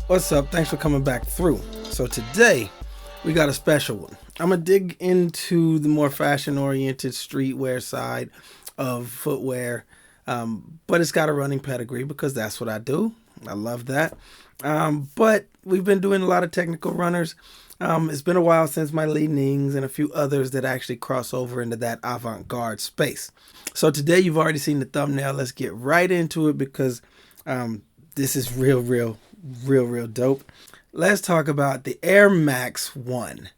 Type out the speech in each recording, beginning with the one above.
What's up? Thanks for coming back through. So today we got a special one. I'm gonna dig into the more fashion-oriented streetwear side of footwear, but it's got a running pedigree because that's what I do. I love that. But we've been doing a lot of technical runners. It's been a while since my Li-Nings and a few others that actually cross over into that avant-garde space. So today you've already seen the thumbnail. Let's get right into it because this is real dope. Let's talk about the Air Max 1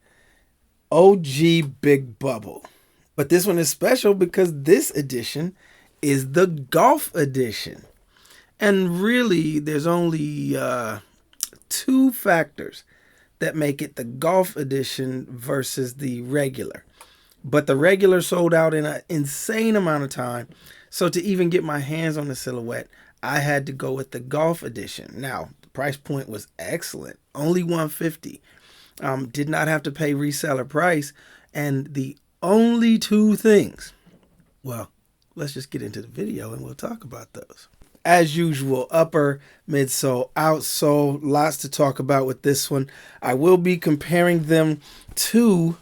OG Big Bubble. But this one is special because this edition is the golf edition. And really, there's only two factors that make it the golf edition versus the regular. But the regular sold out in an insane amount of time. So to even get my hands on the silhouette, I had to go with the golf edition. Now, the price point was excellent. Only $150. Did not have to pay reseller price. And the only two things, well, let's just get into the video and we'll talk about those. As usual, upper, midsole, outsole, lots to talk about with this one. I will be comparing them to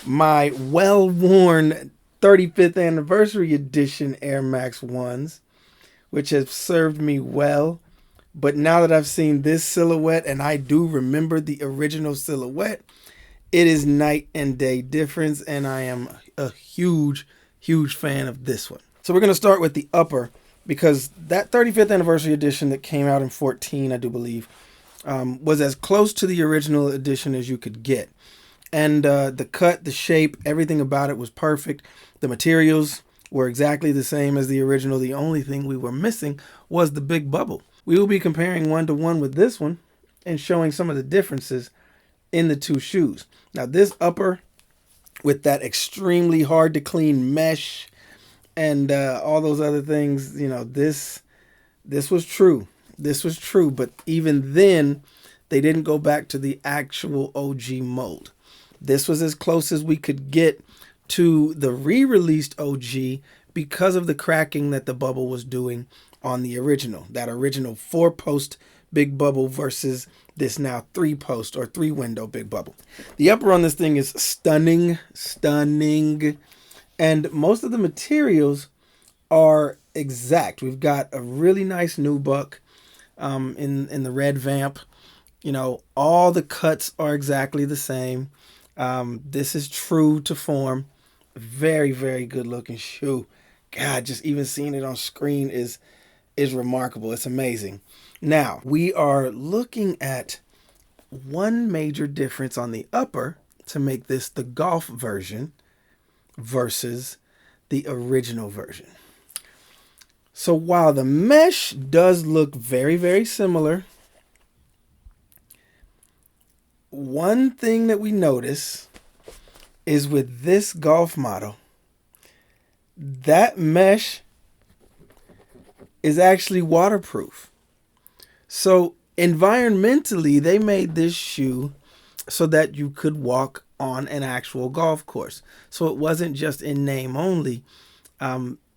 my well-worn 35th anniversary edition Air Max 1s, which have served me well. But now that I've seen this silhouette, and I do remember the original silhouette, it is night and day difference, and I am a huge fan of this one. So we're going to start with the upper, because that 35th anniversary edition that came out in 14, I do believe, was as close to the original edition as you could get. And the cut, the shape, everything about it was perfect. The materials were exactly the same as the original. The only thing we were missing was the big bubble. We will be comparing one-to-one with this one and showing some of the differences in the two shoes. Now this upper with that extremely hard to clean mesh and all those other things, you know, this was true. This was true, but even then, they didn't go back to the actual OG mold. This was as close as we could get to the re-released OG because of the cracking that the bubble was doing on the original. That original 4-post big bubble versus this now 3-post or 3-window big bubble. The upper on this thing is stunning. And most of the materials are exact. We've got a really nice nubuck in the red vamp. You know, all the cuts are exactly the same. This is true to form. Very good looking shoe. God, just even seeing it on screen is remarkable. It's amazing. Now, we are looking at one major difference on the upper to make this the golf version versus the original version. So while the mesh does look very similar, one thing that we notice is with this golf model, that mesh is actually waterproof. So environmentally, they made this shoe so that you could walk on an actual golf course. So it wasn't just in name only.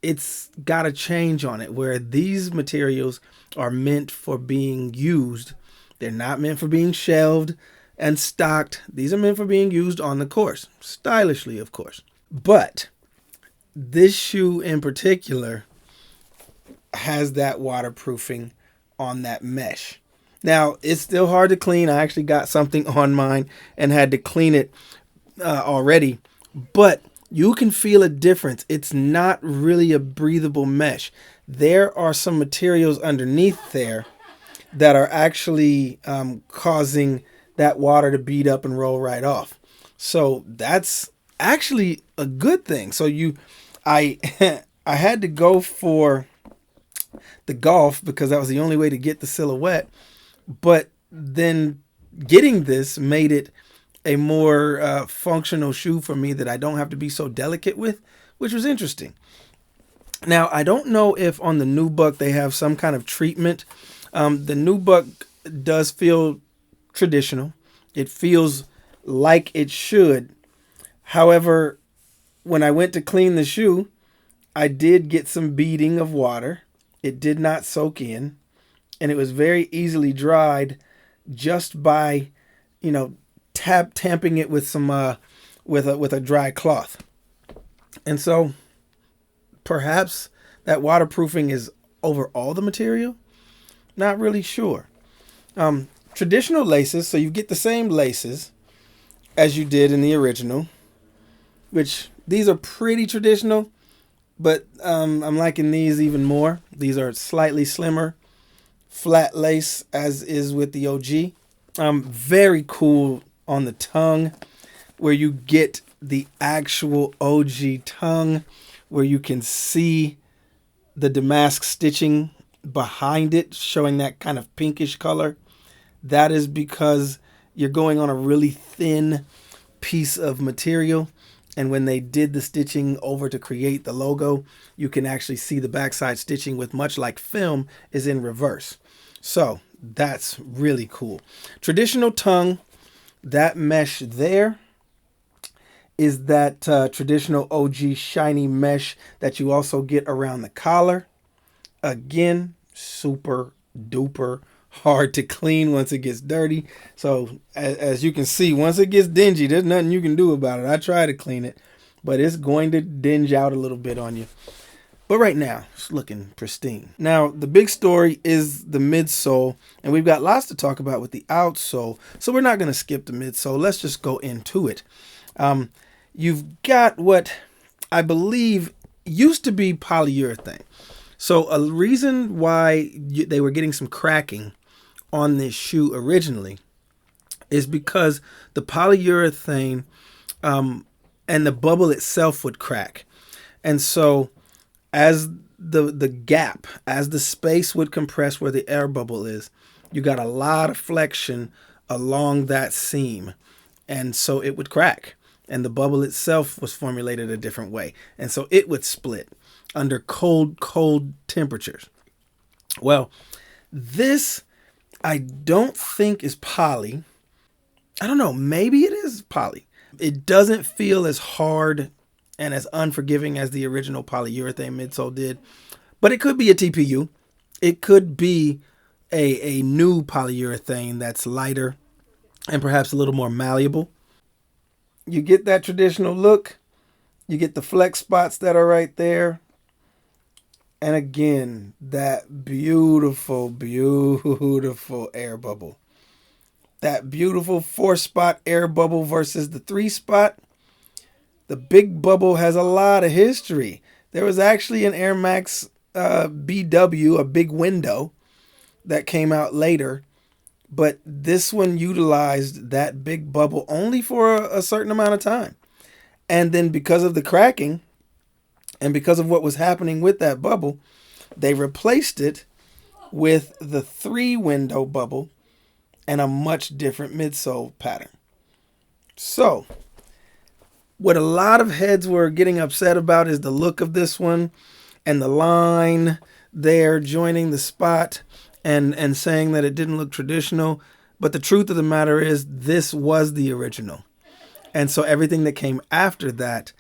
It's got a change on it where these materials are meant for being used. They're not meant for being shelved and stocked. These are meant for being used on the course, stylishly, of course. But this shoe in particular has that waterproofing on that mesh. Now, it's still hard to clean. I actually got something on mine and had to clean it already. But you can feel a difference. It's not really a breathable mesh. There are some materials underneath there that are actually causing that water to bead up and roll right off. So that's actually a good thing. So I had to go for the golf because that was the only way to get the silhouette. But then getting this made it a more functional shoe for me that I don't have to be so delicate with, which was interesting. Now, I don't know if on the nubuck they have some kind of treatment. The nubuck does feel traditional. It feels like it should. However, when I went to clean the shoe, I did get some beading of water. It did not soak in, and it was very easily dried just by, you know, tamping it with some with a dry cloth. And so perhaps that waterproofing is over all the material. Not really sure. Traditional laces, so you get the same laces as you did in the original, which these are pretty traditional, but I'm liking these even more. These are slightly slimmer, flat lace, as is with the OG. Very cool on the tongue, where you get the actual OG tongue, where you can see the damask stitching behind it, showing that kind of pinkish color. That is because you're going on a really thin piece of material, and when they did the stitching over to create the logo, you can actually see the backside stitching, with much like film, is in reverse. So that's really cool. Traditional tongue, that mesh there is that traditional OG shiny mesh that you also get around the collar. Again, super duper hard to clean once it gets dirty. So as you can see, once it gets dingy, there's nothing you can do about it. I try to clean it, but it's going to dinge out a little bit on you. But right now, it's looking pristine. Now, the big story is the midsole, and we've got lots to talk about with the outsole. So we're not going to skip the midsole. Let's just go into it. You've got what I believe used to be polyurethane. So a reason why they were getting some cracking on this shoe originally is because the polyurethane and the bubble itself would crack. And so as the gap, as the space would compress where the air bubble is, you got a lot of flexion along that seam. And so it would crack. And the bubble itself was formulated a different way. And so it would split under cold temperatures. Well, this I don't think is poly. I don't know, maybe it is poly. It doesn't feel as hard and as unforgiving as the original polyurethane midsole did, but it could be a TPU. It could be a new polyurethane that's lighter and perhaps a little more malleable. You get that traditional look. You get the flex spots that are right there. And again, that beautiful, beautiful air bubble. That beautiful 4-spot air bubble versus the 3-spot. The big bubble has a lot of history. There was actually an Air Max BW, a big window, that came out later. But this one utilized that big bubble only for a certain amount of time. And then because of the cracking and because of what was happening with that bubble, they replaced it with the 3-window bubble and a much different midsole pattern. So what a lot of heads were getting upset about is the look of this one and the line there joining the spot and saying that it didn't look traditional. But the truth of the matter is this was the original. And so everything that came after that,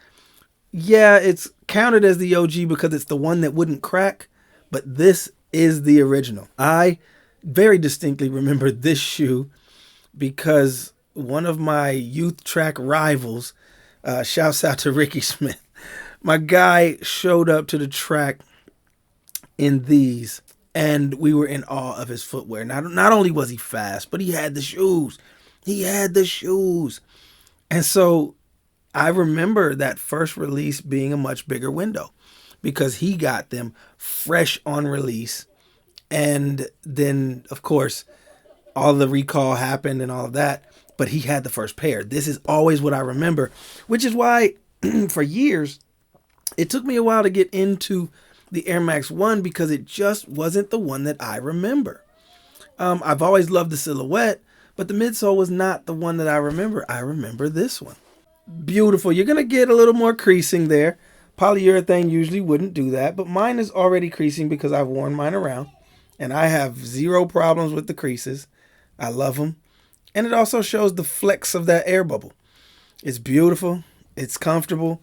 yeah, it's counted as the OG because it's the one that wouldn't crack, but this is the original. I very distinctly remember this shoe because one of my youth track rivals, shouts out to Ricky Smith, my guy showed up to the track in these, and we were in awe of his footwear. Not only was he fast, but he had the shoes. He had the shoes. And so I remember that first release being a much bigger window because he got them fresh on release. And then, of course, all the recall happened and all of that. But he had the first pair. This is always what I remember, which is why for years, it took me a while to get into the Air Max 1 because it just wasn't the one that I remember. I've always loved the silhouette, but the midsole was not the one that I remember. I remember this one. Beautiful. You're going to get a little more creasing there. Polyurethane usually wouldn't do that, but mine is already creasing because I've worn mine around, and I have zero problems with the creases. I love them. And it also shows the flex of that air bubble. It's beautiful. It's comfortable.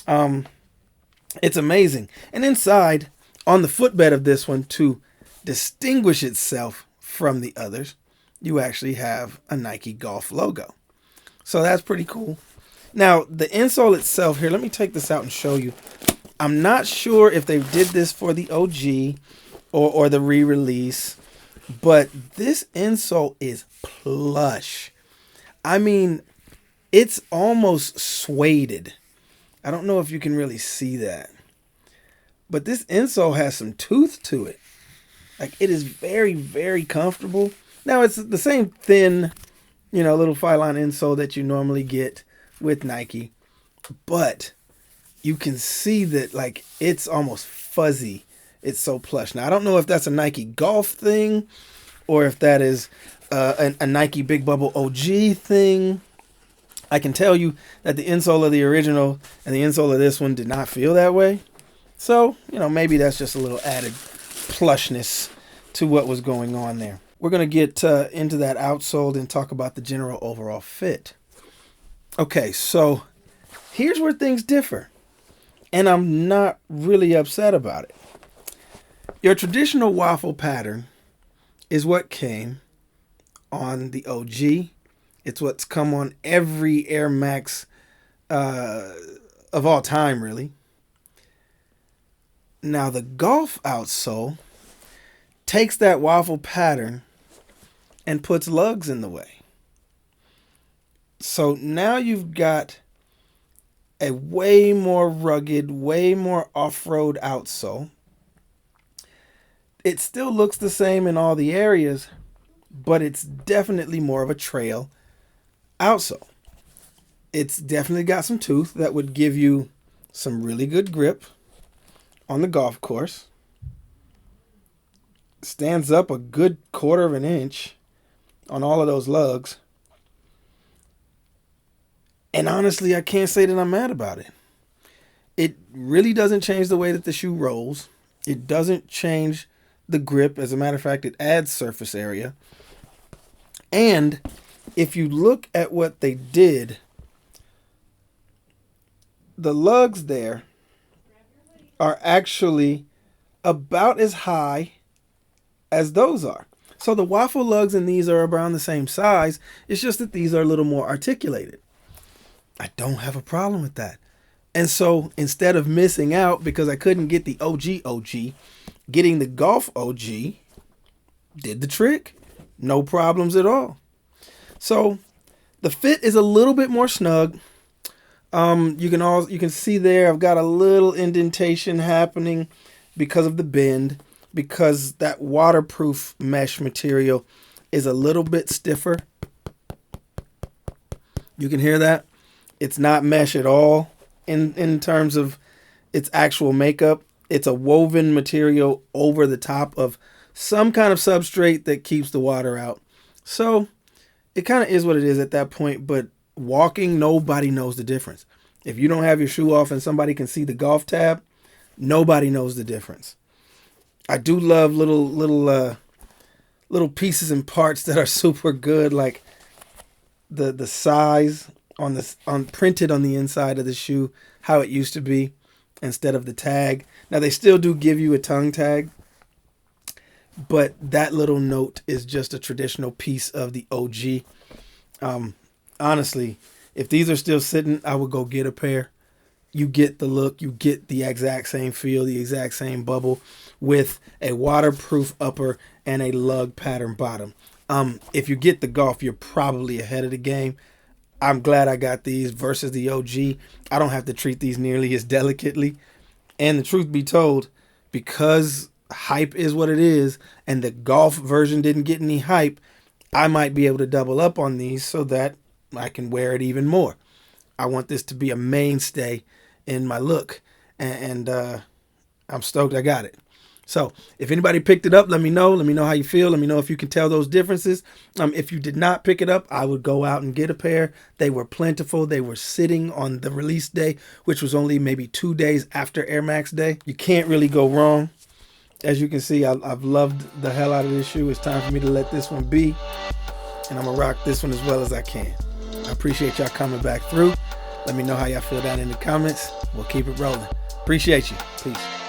It's amazing. And inside, on the footbed of this one, to distinguish itself from the others, you actually have a Nike Golf logo. So that's pretty cool. Now, the insole itself here, let me take this out and show you. I'm not sure if they did this for the OG or the re-release, but this insole is plush. I mean, it's almost suede. I don't know if you can really see that. But this insole has some tooth to it. Like, it is very, very comfortable. Now, it's the same thin, little Phylon insole that you normally get with Nike. But you can see that, like, it's almost fuzzy. It's so plush. Now, I don't know if that's a Nike Golf thing or if that is a Nike Big Bubble OG thing. I can tell you that the insole of the original and the insole of this one did not feel that way. So, maybe that's just a little added plushness to what was going on there. We're going to get into that outsole and talk about the general overall fit. Okay, so here's where things differ. And I'm not really upset about it. Your traditional waffle pattern is what came on the OG. It's what's come on every Air Max of all time, really. Now, the Golf outsole takes that waffle pattern and puts lugs in the way. So now you've got a way more rugged, way more off-road outsole. It still looks the same in all the areas, but it's definitely more of a trail outsole. It's definitely got some tooth that would give you some really good grip on the golf course. Stands up a good 1/4 of an inch on all of those lugs. And honestly, I can't say that I'm mad about it. It really doesn't change the way that the shoe rolls. It doesn't change the grip. As a matter of fact, it adds surface area. And if you look at what they did, the lugs there are actually about as high as those are. So the waffle lugs in these are around the same size. It's just that these are a little more articulated. I don't have a problem with that. And so instead of missing out because I couldn't get the OG, getting the Golf OG did the trick. No problems at all. So the fit is a little bit more snug. You can see there I've got a little indentation happening because of the bend, because that waterproof mesh material is a little bit stiffer. You can hear that? It's not mesh at all in terms of its actual makeup. It's a woven material over the top of some kind of substrate that keeps the water out. So it kind of is what it is at that point, but walking, nobody knows the difference. If you don't have your shoe off and somebody can see the golf tab, nobody knows the difference. I do love little pieces and parts that are super good, like the size on printed on the inside of the shoe, how it used to be instead of the tag. Now they still do give you a tongue tag, but that little note is just a traditional piece of the OG. Honestly, if these are still sitting, I would go get a pair. You get the look, you get the exact same feel, the exact same bubble with a waterproof upper and a lug pattern bottom. If you get the Golf, you're probably ahead of the game. I'm glad I got these versus the OG. I don't have to treat these nearly as delicately. And the truth be told, because hype is what it is and the Golf version didn't get any hype, I might be able to double up on these so that I can wear it even more. I want this to be a mainstay in my look, and I'm stoked I got it. So if anybody picked it up, let me know how you feel. Let me know if you can tell those differences. If you did not pick it up, I would go out and get a pair. They were plentiful. They were sitting on the release day, which was only maybe 2 days after Air Max Day. You can't really go wrong. As you can see, I've loved the hell out of this shoe. It's time for me to let this one be, and I'm gonna rock this one as well as I can. I appreciate y'all coming back through. Let me know how y'all feel down in the comments. We'll keep it rolling. Appreciate you. Peace.